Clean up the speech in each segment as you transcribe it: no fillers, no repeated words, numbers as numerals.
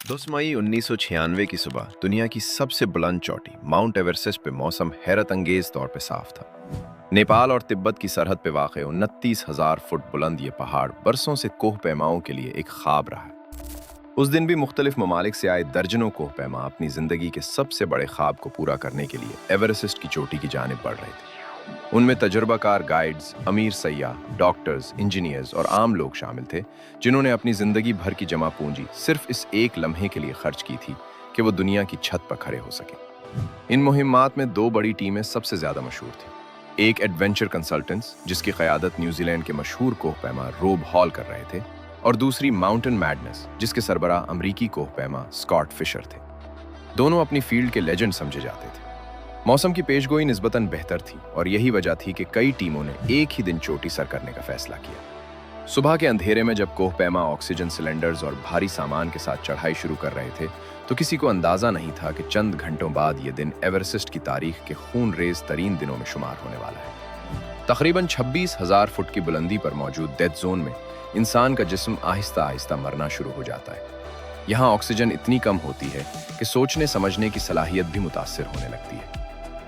2 मई 1996 की सुबह दुनिया की सबसे बुलंद चोटी माउंट एवरेस्ट पे मौसम हैरत अंगेज तौर पे साफ था। नेपाल और तिब्बत की सरहद पे वाक़ 29,000 फुट बुलंद ये पहाड़ बरसों से कोह पैमाओं के लिए एक ख्वाब रहा है। उस दिन भी मुख्तलिफ ममालिक से आए दर्जनों कोह पैमा अपनी जिंदगी के सबसे बड़े ख्वाब को पूरा करने के लिए एवरेस्ट की चोटी की जानिब बढ़ रहे थे। उनमें तजुर्बाकार गाइड्स, अमीर सयाह, डॉक्टर्स, इंजीनियर्स और आम लोग शामिल थे जिन्होंने अपनी जिंदगी भर की जमा पूंजी सिर्फ इस एक लम्हे के लिए खर्च की थी कि वो दुनिया की छत पर खड़े हो सके। इन मुहिम्मात में दो बड़ी टीमें सबसे ज्यादा मशहूर थी। एक एडवेंचर कंसल्टेंट्स जिसकी क़यादत न्यूजीलैंड के मशहूर कोहपैमा रोब हॉल कर रहे थे, और दूसरी माउंटेन मैडनेस जिसके सरबराह अमरीकी कोहपैमा स्कॉट फिशर थे। दोनों अपनी फील्ड के लेजेंड समझे जाते थे। मौसम की पेशगोई निस्बतन बेहतर थी और यही वजह थी कि कई टीमों ने एक ही दिन चोटी सर करने का फैसला किया। सुबह के अंधेरे में जब कोहपैमा ऑक्सीजन सिलेंडर्स और भारी सामान के साथ चढ़ाई शुरू कर रहे थे तो किसी को अंदाजा नहीं था कि चंद घंटों बाद ये दिन एवरेस्ट की तारीख के खून रेज तरीन दिनों में शुमार होने वाला है। तकरीबन 26,000 फुट की बुलंदी पर मौजूद डेथ जोन में इंसान का जिस्म आहिस्ता आहिस्ता मरना शुरू हो जाता है। यहाँ ऑक्सीजन इतनी कम होती है कि सोचने समझने की सलाहियत भी मुतासिर होने लगती है।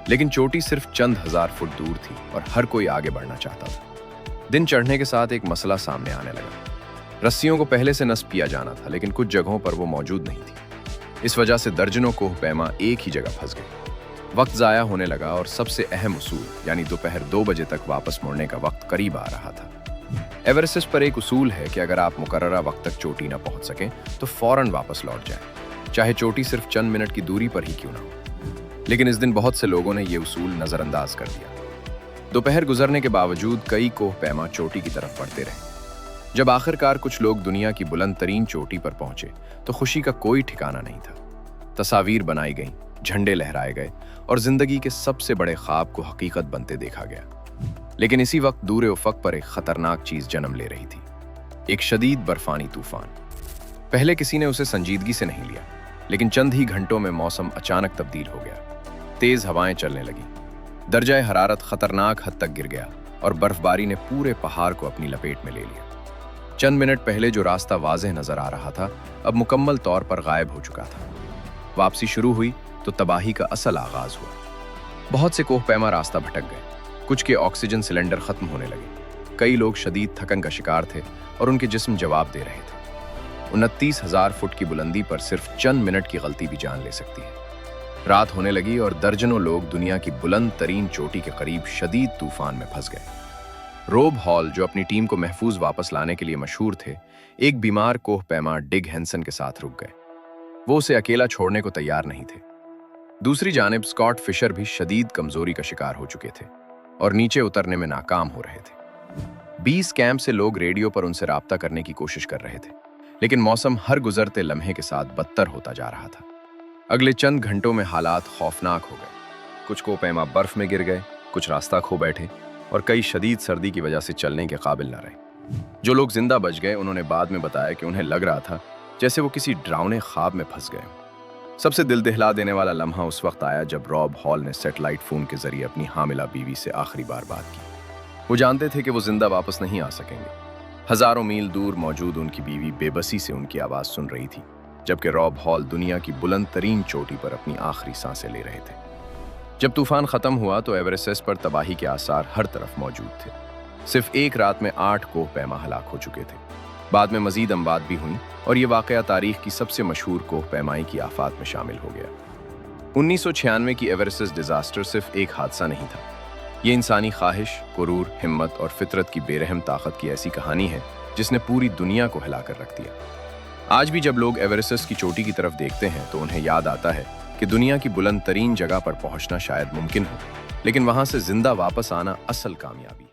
लेकिन चोटी सिर्फ चंद हजार फुट दूर थी और हर कोई आगे बढ़ना चाहता था। दिन चढ़ने के साथ एक मसला सामने आने लगा। रस्सियों को पहले से नस्ब किया जाना था, लेकिन कुछ जगहों पर वो मौजूद नहीं थी। इस वजह से दर्जनों कोहपैमा एक ही जगह फंस गए। वक्त ज़ाया होने लगा और सबसे अहम उसूल यानी दोपहर 2 बजे तक वापस मुड़ने का वक्त करीब आ रहा था। एवरेस्ट पर एक उसूल है कि अगर आप मुकर्ररा वक्त तक चोटी न पहुंच सकें तो फौरन वापस लौट जाएं, चाहे चोटी सिर्फ चंद मिनट की दूरी पर ही क्यों ना हो। लेकिन इस दिन बहुत से लोगों ने यह उसूल नजरअंदाज कर दिया। दोपहर गुजरने के बावजूद कई कोहपैमा चोटी की तरफ बढ़ते रहे। जब आखिरकार कुछ लोग दुनिया की बुलंद तरीन चोटी पर पहुंचे तो खुशी का कोई ठिकाना नहीं था। तस्वीर बनाई गई, झंडे लहराए गए और जिंदगी के सबसे बड़े ख्वाब को हकीकत बनते देखा गया। लेकिन इसी वक्त दूर उफक पर एक खतरनाक चीज जन्म ले रही थी, एक शदीद बर्फानी तूफान। पहले किसी ने उसे संजीदगी से नहीं लिया, लेकिन चंद ही घंटों में मौसम अचानक तब्दील हो गया। तेज हवाएं चलने लगी, दर्जा हरारत खतरनाक हद तक गिर गया और बर्फबारी ने पूरे पहाड़ को अपनी लपेट में ले लिया। चंद मिनट पहले जो रास्ता वाज़ेह नजर आ रहा था अब मुकम्मल तौर पर गायब हो चुका था। वापसी शुरू हुई तो तबाही का असल आगाज हुआ। बहुत से कोहपैमा रास्ता भटक गए, कुछ के ऑक्सीजन सिलेंडर खत्म होने लगे, कई लोग शदीद थकन का शिकार थे और उनके जिस्म जवाब दे रहे थे। 29,000 फुट की बुलंदी पर सिर्फ चंद मिनट की गलती भी जान ले सकती है। रात होने लगी और दर्जनों लोग दुनिया की बुलंद तरीन चोटी के करीब शदीद तूफान में फंस गए। रोब हॉल, जो अपनी टीम को महफूज वापस लाने के लिए मशहूर थे, एक बीमार कोहपैमा डिग हैंसन के साथ रुक गए। वो उसे अकेला छोड़ने को तैयार नहीं थे। दूसरी जानिब स्कॉट फिशर भी शदीद कमजोरी का शिकार हो चुके थे और नीचे उतरने में नाकाम हो रहे थे। 20 कैंप से लोग रेडियो पर उनसे राब्ता करने की कोशिश कर रहे थे, लेकिन मौसम हर गुजरते लम्हे के साथ बदतर होता जा रहा था। अगले चंद घंटों में हालात खौफनाक हो गए। कुछ कोहपैमा बर्फ में गिर गए, कुछ रास्ता खो बैठे और कई शदीद सर्दी की वजह से चलने के काबिल न रहे। जो लोग जिंदा बच गए उन्होंने बाद में बताया कि उन्हें लग रहा था जैसे वो किसी डरावने ख्वाब में फंस गए। सबसे दिल दहला देने वाला लम्हा उस वक्त आया जब रॉब हॉल ने सैटेलाइट फोन के जरिए अपनी हामिला बीवी से आखिरी बार बात की। वो जानते थे कि वो जिंदा वापस नहीं आ सकेंगे। हजारों मील दूर मौजूद उनकी बीवी बेबसी से उनकी आवाज सुन रही थी, जबकि रॉब हॉल दुनिया की बुलंद तरीन चोटी पर अपनी आखिरी सांसें ले रहे थे। जब तूफान खत्म हुआ तो एवरेस्ट पर तबाही के आसार हर तरफ मौजूद थे। सिर्फ एक रात में 8 कोहपैमा हलाक हो चुके थे। बाद में मजीद अमवात भी हुई और ये वाकया तारीख की सबसे मशहूर कोहपैमाई की आफात में शामिल हो गया। 1996 की एवरेस्ट डिजास्टर सिर्फ एक हादसा नहीं था। ये इंसानी ख्वाहिश, गुरूर, हिम्मत और फितरत की बेरहम ताकत की ऐसी कहानी है जिसने पूरी दुनिया को हिला कर रख दिया। आज भी जब लोग एवरेस्ट की चोटी की तरफ देखते हैं तो उन्हें याद आता है कि दुनिया की बुलंद तरीन जगह पर पहुंचना शायद मुमकिन हो, लेकिन वहां से जिंदा वापस आना असल कामयाबी।